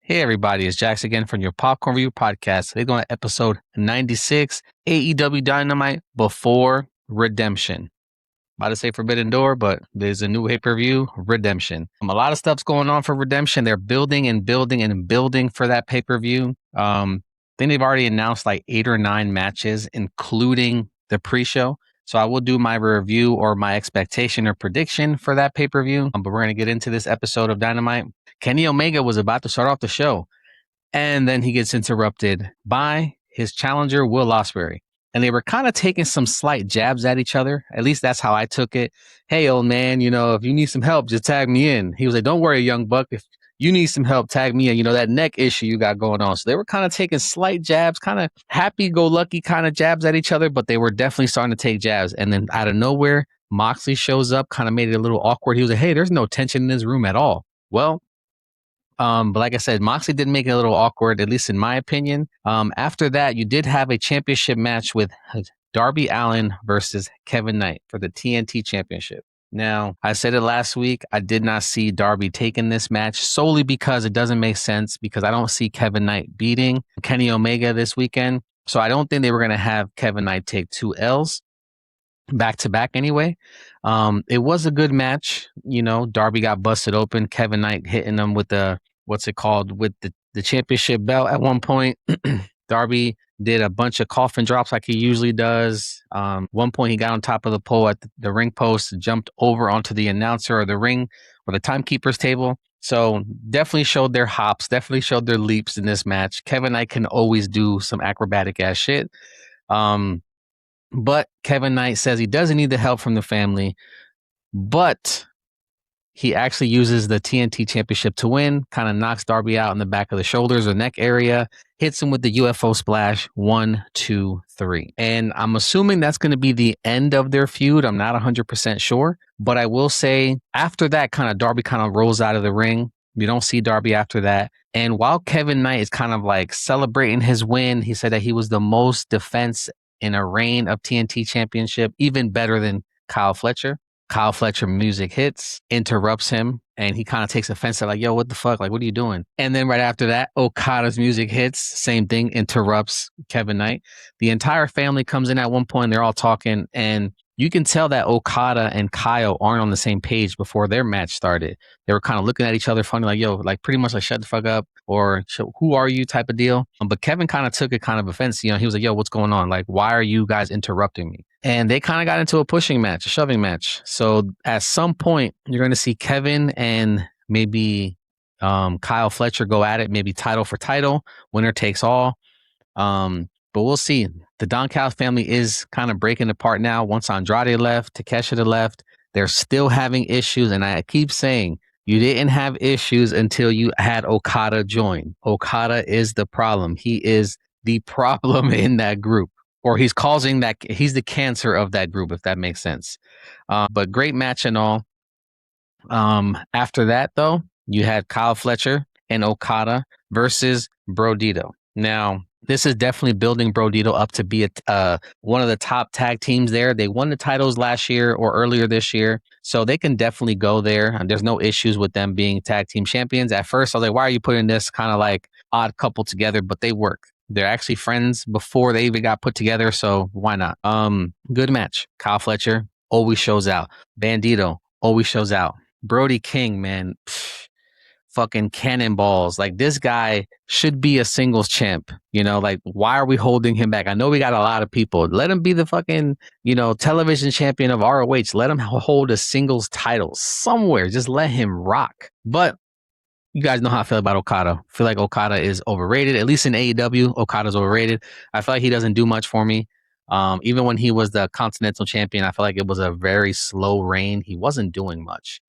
Hey everybody, it's Jax again from your Popcorn Review Podcast. Today going to episode 96, AEW Dynamite Before Redemption. About to say Forbidden Door, but there's a new pay-per-view, Redemption. A lot of stuff's going on for Redemption. They're building and building and building for that pay-per-view. I think they've already announced like 8 or 9 matches, including the pre-show. So I will do my review or my expectation or prediction for that pay-per-view. But we're going to get into this episode of Dynamite. Kenny Omega was about to start off the show, and then he gets interrupted by his challenger, Will Ospreay. And they were kind of taking some slight jabs at each other. At least that's how I took it. Hey, old man, if you need some help, just tag me in. He was like, don't worry, young buck. If you need some help, tag me in. That neck issue you got going on. So they were kind of taking slight jabs, kind of happy-go-lucky kind of jabs at each other, but they were definitely starting to take jabs. And then out of nowhere, Moxley shows up, kind of made it a little awkward. He was like, hey, there's no tension in this room at all. Well, but like I said, Moxley did make it a little awkward, at least in my opinion. After that, you did have a championship match with Darby Allin versus Kevin Knight for the TNT Championship. Now, I said it last week, I did not see Darby taking this match solely because it doesn't make sense, because I don't see Kevin Knight beating Kenny Omega this weekend. So I don't think they were going to have Kevin Knight take 2 L's back to back anyway. It was a good match. Darby got busted open. Kevin Knight hitting him with the with the championship belt at one point. Darby did a bunch of coffin drops like he usually does. One point he got on top of the pole at the ring post, jumped over onto the announcer or the ring or the timekeeper's table. So definitely showed their hops, definitely showed their leaps in this match. Kevin Knight can always do some acrobatic ass shit. But Kevin Knight says he doesn't need the help from the family, but he actually uses the TNT Championship to win, kind of knocks Darby out in the back of the shoulders or neck area, hits him with the UFO splash, 1, 2, 3. And I'm assuming that's going to be the end of their feud. I'm not 100% sure, but I will say after that, Darby kind of rolls out of the ring. You don't see Darby after that. And while Kevin Knight is kind of like celebrating his win, he said that he was the most defense in a reign of TNT Championship, even better than Kyle Fletcher. Kyle Fletcher music hits, interrupts him, and he kind of takes offense at like, yo, what the fuck? Like, what are you doing? And then right after that, Okada's music hits, same thing, interrupts Kevin Knight. The entire family comes in at one point, they're all talking, and you can tell that Okada and Kyle aren't on the same page before their match started. They were kind of looking at each other funny, like, yo, like pretty much like shut the fuck up, or who are you type of deal. But Kevin kind of took it kind of offense. He was like, yo, what's going on? Like, why are you guys interrupting me? And they kind of got into a pushing match, a shoving match. So at some point, you're going to see Kevin and maybe Kyle Fletcher go at it, maybe title for title, winner takes all. But we'll see. The Don Callis family is kind of breaking apart now. Once Andrade left, Takeshita left, they're still having issues. And I keep saying, you didn't have issues until you had Okada join. Okada is the problem. He is the problem in that group. Or he's causing that, he's the cancer of that group, if that makes sense. But great match and all. After that, though, you had Kyle Fletcher and Okada versus Brodito. Now, this is definitely building Brodito up to be one of the top tag teams there. They won the titles last year or earlier this year, so they can definitely go there. And there's no issues with them being tag team champions. At first, I was like, why are you putting this kind of like odd couple together? But they work. They're actually friends before they even got put together, so why not? Good match. Kyle Fletcher always shows out. Bandito always shows out. Brody King, man, fucking cannonballs. Like, this guy should be a singles champ. Like, why are we holding him back? I know we got a lot of people. Let him be the fucking, television champion of ROH. Let him hold a singles title somewhere. Just let him rock. But you guys know how I feel about Okada. I feel like Okada is overrated. At least in AEW, Okada's overrated. I feel like he doesn't do much for me. Even when he was the Continental Champion, I feel like it was a very slow reign. He wasn't doing much.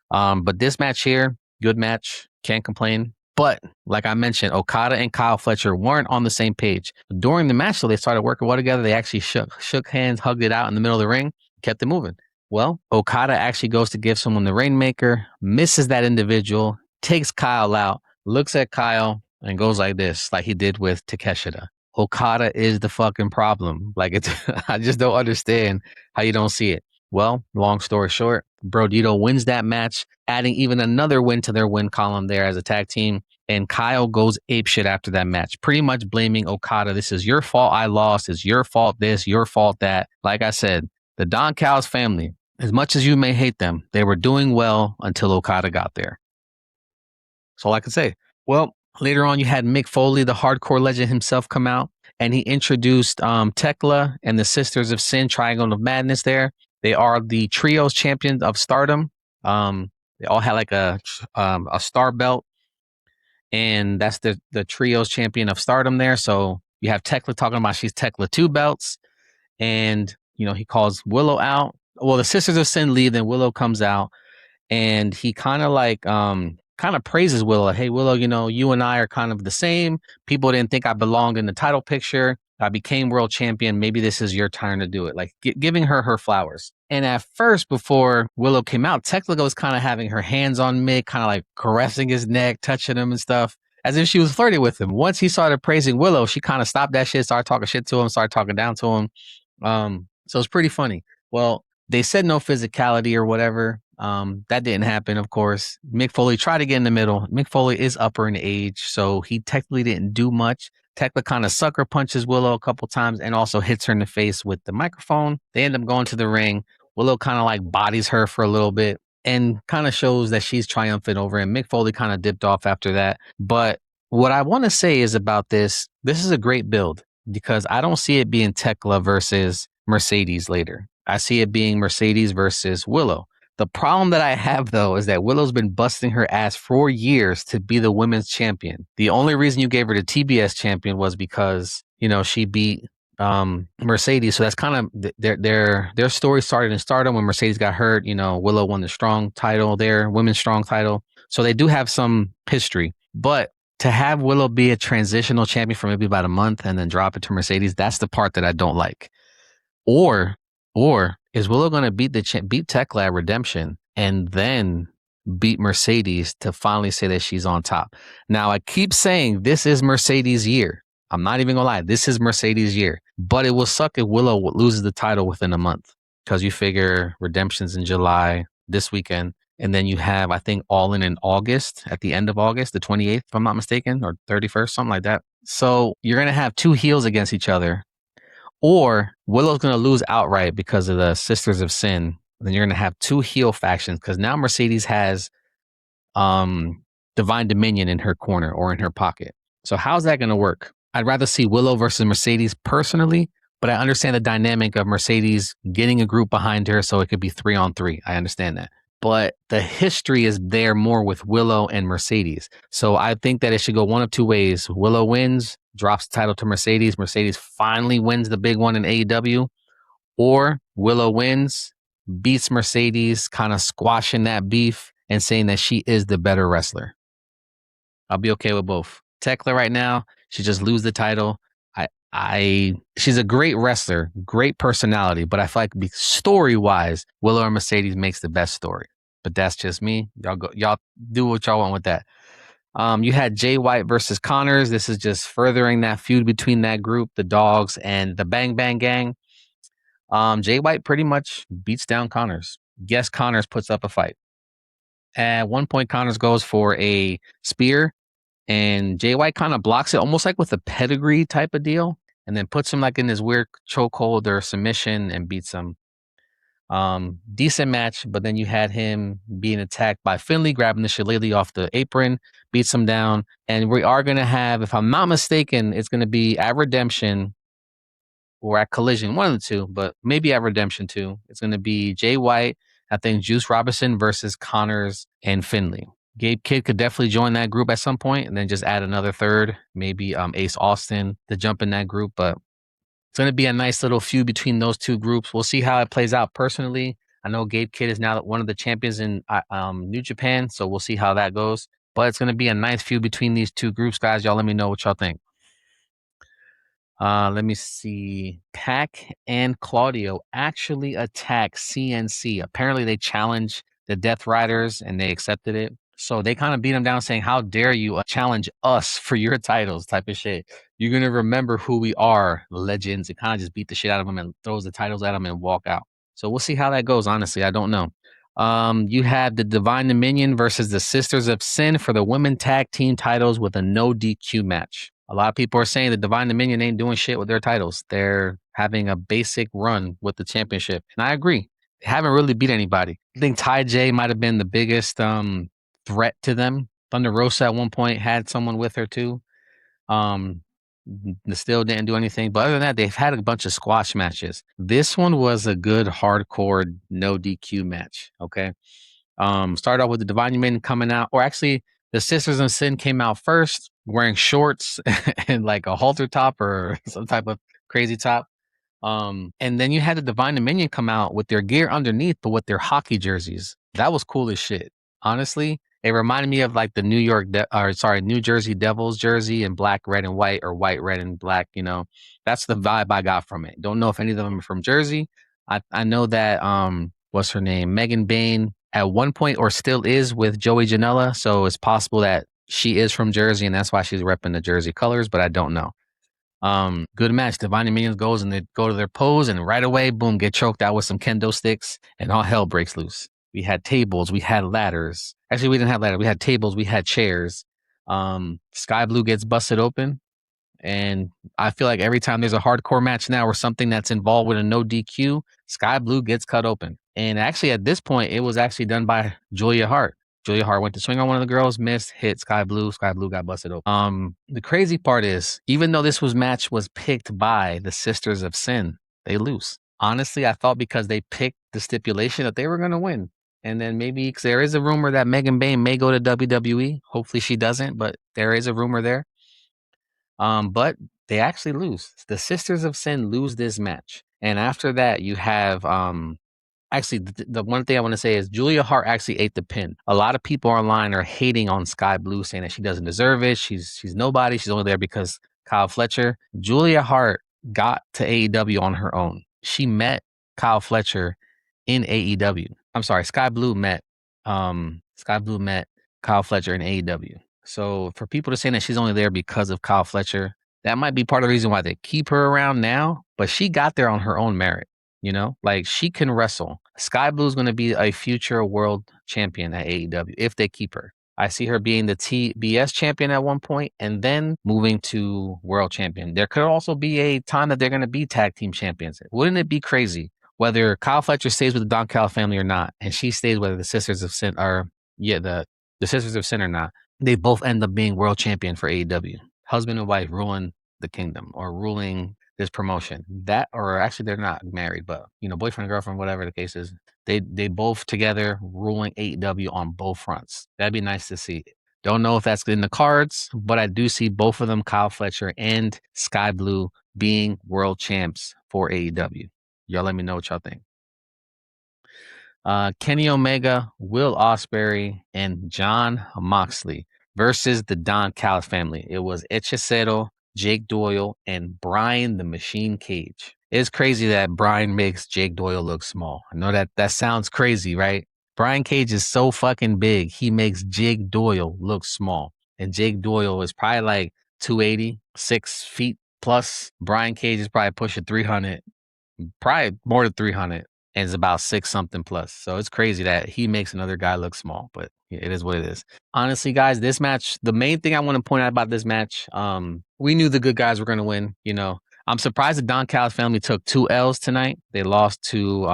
But this match here, good match. Can't complain. But like I mentioned, Okada and Kyle Fletcher weren't on the same page. During the match, though, they started working well together. They actually shook hands, hugged it out in the middle of the ring, kept it moving. Well, Okada actually goes to give someone the Rainmaker, misses that individual, takes Kyle out, looks at Kyle, and goes like this, like he did with Takeshita. Okada is the fucking problem. Like, I just don't understand how you don't see it. Well, long story short, Brodito wins that match, adding even another win to their win column there as a tag team. And Kyle goes apeshit after that match, pretty much blaming Okada. This is your fault. I lost. It's your fault. This, your fault. That. Like I said, the Don Callis family, as much as you may hate them, they were doing well until Okada got there. That's all I can say. Well, later on, you had Mick Foley, the hardcore legend himself, come out, and he introduced Tekla and the Sisters of Sin, Triangle of Madness there. They are the trios champions of Stardom. They all had like a star belt, and that's the trios champion of Stardom there. So you have Tekla talking about she's Tekla 2 belts, and he calls Willow out. Well, the Sisters of Sin leave, then Willow comes out, and he kind of praises Willow. Like, hey, Willow, you and I are kind of the same. People didn't think I belonged in the title picture. I became world champion. Maybe this is your turn to do it. Like giving her flowers. And at first, before Willow came out, Tekla was kind of having her hands on Mick, kind of like caressing his neck, touching him and stuff, as if she was flirting with him. Once he started praising Willow, she kind of stopped that shit, started talking shit to him, started talking down to him. So it's pretty funny. Well, they said no physicality or whatever. That didn't happen, of course. Mick Foley tried to get in the middle. Mick Foley is upper in age, so he technically didn't do much. Tekla kind of sucker punches Willow a couple times and also hits her in the face with the microphone. They end up going to the ring. Willow kind of like bodies her for a little bit and kind of shows that she's triumphant over him. Mick Foley kind of dipped off after that. But what I want to say is about this is a great build because I don't see it being Tekla versus Mercedes later. I see it being Mercedes versus Willow. The problem that I have, though, is that Willow's been busting her ass for years to be the women's champion. The only reason you gave her the TBS champion was because, she beat Mercedes. So that's kind of their story started in Stardom when Mercedes got hurt. Willow won the strong title there, women's strong title. So they do have some history. But to have Willow be a transitional champion for maybe about a month and then drop it to Mercedes, that's the part that I don't like. Or is Willow going to beat Tekla at Redemption and then beat Mercedes to finally say that she's on top? Now, I keep saying this is Mercedes' year. I'm not even going to lie. This is Mercedes' year. But it will suck if Willow loses the title within a month because you figure Redemption's in July this weekend. And then you have, I think, All In August, at the end of August, the 28th, if I'm not mistaken, or 31st, something like that. So you're going to have two heels against each other. Or Willow's going to lose outright because of the Sisters of Sin. Then you're going to have two heel factions because now Mercedes has Divine Dominion in her corner or in her pocket. So how's that going to work? I'd rather see Willow versus Mercedes personally, but I understand the dynamic of Mercedes getting a group behind her so it could be 3-on-3. I understand that. But the history is there more with Willow and Mercedes. So I think that it should go one of two ways. Willow wins, drops the title to Mercedes. Mercedes finally wins the big one in AEW. Or Willow wins, beats Mercedes, kind of squashing that beef and saying that she is the better wrestler. I'll be okay with both. Tekla right now, she just lose the title. She's a great wrestler, great personality, but I feel like story-wise, Willow or Mercedes makes the best story. But that's just me. Y'all do what y'all want with that. You had Jay White versus Connors. This is just furthering that feud between that group, the Dogs and the Bang Bang Gang. Jay White pretty much beats down Connors. Guess Connors puts up a fight. At one point, Connors goes for a spear, and Jay White kind of blocks it, almost like with a pedigree type of deal, and then puts him like in this weird chokehold or submission and beats him. Decent match, but then you had him being attacked by Finley, grabbing the shillelagh off the apron, beats him down, and we are going to have, if I'm not mistaken, it's going to be at Redemption or at Collision, one of the two, but maybe at Redemption too. It's going to be Jay White, I think Juice Robinson versus Connors and Finley. Gabe Kidd could definitely join that group at some point and then just add another third, maybe Ace Austin to jump in that group. But it's going to be a nice little feud between those two groups. We'll see how it plays out personally. I know Gabe Kidd is now one of the champions in New Japan, so we'll see how that goes. But it's going to be a nice feud between these two groups, guys. Y'all let me know what y'all think. Let me see. Pac and Claudio actually attack CNC. Apparently, they challenged the Death Riders and they accepted it. So they kind of beat them down saying, how dare you challenge us for your titles type of shit. You're going to remember who we are, legends. It kind of just beat the shit out of them and throws the titles at them and walk out. So we'll see how that goes, honestly. I don't know. You had the Divine Dominion versus the Sisters of Sin for the women tag team titles with a no DQ match. A lot of people are saying the Divine Dominion ain't doing shit with their titles. They're having a basic run with the championship. And I agree. They haven't really beat anybody. I think Ty J might have been the biggest threat to them. Thunder Rosa at one point had someone with her too. Um, still didn't do anything. But other than that, they've had a bunch of squash matches. This one was a good hardcore no DQ match. Okay. Started off with the Divine Dominion coming out, or actually the Sisters of Sin came out first, wearing shorts and like a halter top or some type of crazy top. And then you had the Divine Dominion come out with their gear underneath, but with their hockey jerseys. That was cool as shit. Honestly, it reminded me of like the New Jersey Devils jersey in black, red, and white, or white, red, and black. That's the vibe I got from it. Don't know if any of them are from Jersey. I know that what's her name, Megan Bain, at one point or still is with Joey Janela, so it's possible that she is from Jersey and that's why she's repping the Jersey colors, but I don't know. Good match. Divine Dominion goes and they go to their pose and right away, boom, get choked out with some kendo sticks and all hell breaks loose. We had tables, we had ladders. Actually, we didn't have ladders. We had tables, we had chairs. Sky Blue gets busted open. And I feel like every time there's a hardcore match now or something that's involved with a no DQ, Sky Blue gets cut open. And actually, at this point, it was actually done by Julia Hart. Julia Hart went to swing on one of the girls, missed, hit Sky Blue. Sky Blue got busted open. The crazy part is, even though this match was picked by the Sisters of Sin, they lose. Honestly, I thought because they picked the stipulation that they were going to win. And then maybe, because there is a rumor that Megan Bain may go to WWE. Hopefully she doesn't, but there is a rumor there. But they actually lose. The Sisters of Sin lose this match. And after that, you have actually the one thing I want to say is Julia Hart actually ate the pin. A lot of people online are hating on Sky Blue, saying that she doesn't deserve it. She's nobody. She's only there because Kyle Fletcher. Julia Hart got to AEW on her own. She met Kyle Fletcher in AEW. I'm sorry, Sky Blue met Kyle Fletcher in AEW. So for people to say that she's only there because of Kyle Fletcher, that might be part of the reason why they keep her around now. But she got there on her own merit. Like she can wrestle. Sky Blue is going to be a future world champion at AEW if they keep her. I see her being the TBS champion at one point and then moving to world champion. There could also be a time that they're going to be tag team champions. Wouldn't it be crazy whether Kyle Fletcher stays with the Don Cal family or not, and she stays with the Sisters of Sin the Sisters of Sin or not? They both end up being world champion for AEW. Husband and wife ruling the kingdom or ruling this promotion. That, or actually they're not married, but boyfriend and girlfriend, whatever the case is, they both together ruling AEW on both fronts. That'd be nice to see. Don't know if that's in the cards, but I do see both of them, Kyle Fletcher and Sky Blue, being world champs for AEW. Y'all let me know what y'all think. Kenny Omega, Will Ospreay, and Jon Moxley versus the Don Callis family. It was Hechicero, Jake Doyle, and Brian the Machine Cage. It's crazy that Brian makes Jake Doyle look small. I know that sounds crazy, right? Brian Cage is so fucking big. He makes Jake Doyle look small. And Jake Doyle is probably like 280, 6 feet plus. Brian Cage is probably pushing 300, probably more than 300. And is about 6 something plus. So it's crazy that he makes another guy look small, but it is what it is. Honestly, guys, this match, the main thing I want to point out about this match, we knew the good guys were going to win. I'm surprised the Don Callis family took 2 L's tonight. They lost to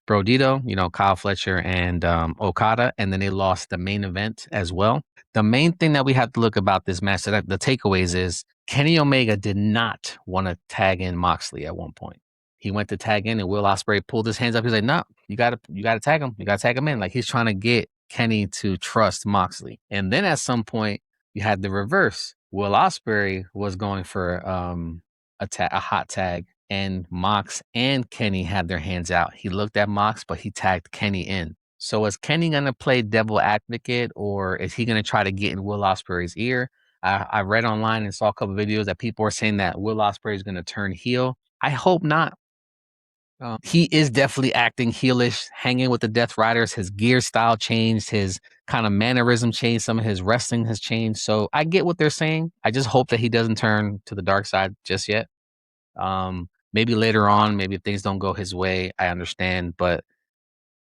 Brodito, Kyle Fletcher and Okada, and then they lost the main event as well. The main thing that we have to look about this match, the takeaways is Kenny Omega did not want to tag in Moxley at one point. He went to tag in and Will Ospreay pulled his hands up. He's like, no, you gotta tag him. You gotta tag him in. Like he's trying to get Kenny to trust Moxley. And then at some point you had the reverse. Will Ospreay was going for a hot tag, and Mox and Kenny had their hands out. He looked at Mox, but he tagged Kenny in. So is Kenny gonna play devil advocate, or is he gonna try to get in Will Ospreay's ear? I read online and saw a couple videos that people are saying that Will Ospreay is gonna turn heel. I hope not. He is definitely acting heelish, hanging with the Death Riders. His gear style changed, his kind of mannerism changed, some of his wrestling has changed. So I get what they're saying. I just hope that he doesn't turn to the dark side just yet. Maybe later on, maybe if things don't go his way, I understand, but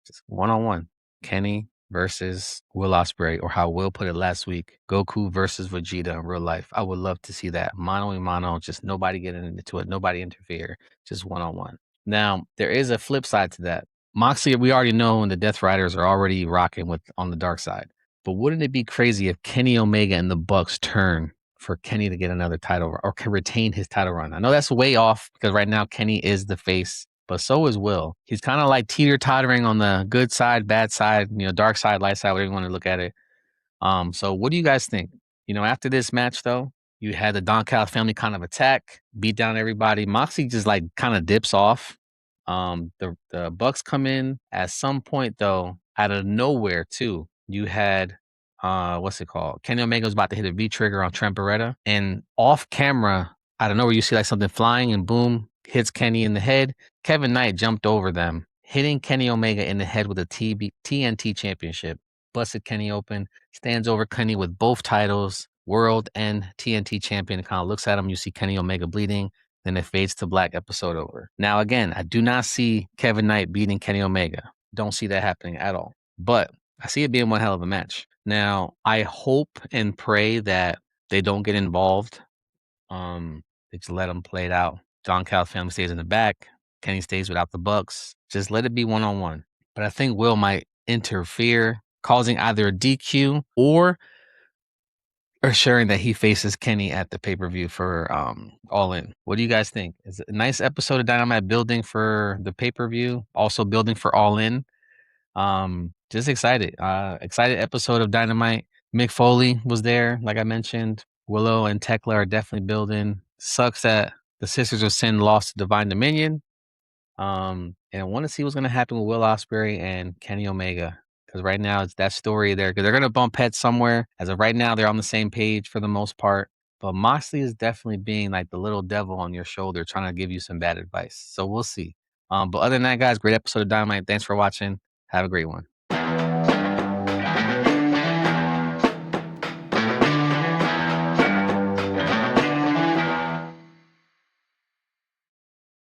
just one-on-one. Kenny versus Will Ospreay, or how Will put it last week, Goku versus Vegeta in real life. I would love to see that. Mano a mano, just nobody getting into it, nobody interfere, just one-on-one. Now, there is a flip side to that. Moxley, we already know, and the Death Riders are already rocking with on the dark side. But wouldn't it be crazy if Kenny Omega and the Bucks turn for Kenny to get another title or can retain his title run? I know that's way off because right now Kenny is the face, but so is Will. He's kind of like teeter-tottering on the good side, bad side, dark side, light side, whatever you want to look at it. So what do you guys think? After this match though, you had the Don Callis family kind of attack, beat down everybody. Moxley just like kind of dips off. The Bucks come in at some point though, out of nowhere too. You had what's it called? Kenny Omega was about to hit a V trigger on Trent Beretta, and off camera, out of nowhere, you see like something flying and boom, hits Kenny in the head. Kevin Knight jumped over them, hitting Kenny Omega in the head with a TNT championship. Busted Kenny open, stands over Kenny with both titles, World and TNT champion. Kind of looks at him. You see Kenny Omega bleeding. Then it fades to black, episode over. Now, again, I do not see Kevin Knight beating Kenny Omega. Don't see that happening at all. But I see it being one hell of a match. Now, I hope and pray that they don't get involved. They just let them play it out. John Cal's family stays in the back. Kenny stays without the Bucks. Just let it be one-on-one. But I think Will might interfere, causing either a DQ or assuring that he faces Kenny at the pay-per-view for All In. What do you guys think? It's a nice episode of Dynamite building for the pay-per-view, also building for All In. Just excited. Excited episode of Dynamite. Mick Foley was there, like I mentioned. Willow and Tekla are definitely building. Sucks that the Sisters of Sin lost to Divine Dominion. And I want to see what's going to happen with Will Ospreay and Kenny Omega. Because right now it's that story there. Because they're going to bump heads somewhere. As of right now, they're on the same page for the most part. But Moxley is definitely being like the little devil on your shoulder, trying to give you some bad advice. So we'll see. But other than that, guys, great episode of Dynamite. Thanks for watching. Have a great one.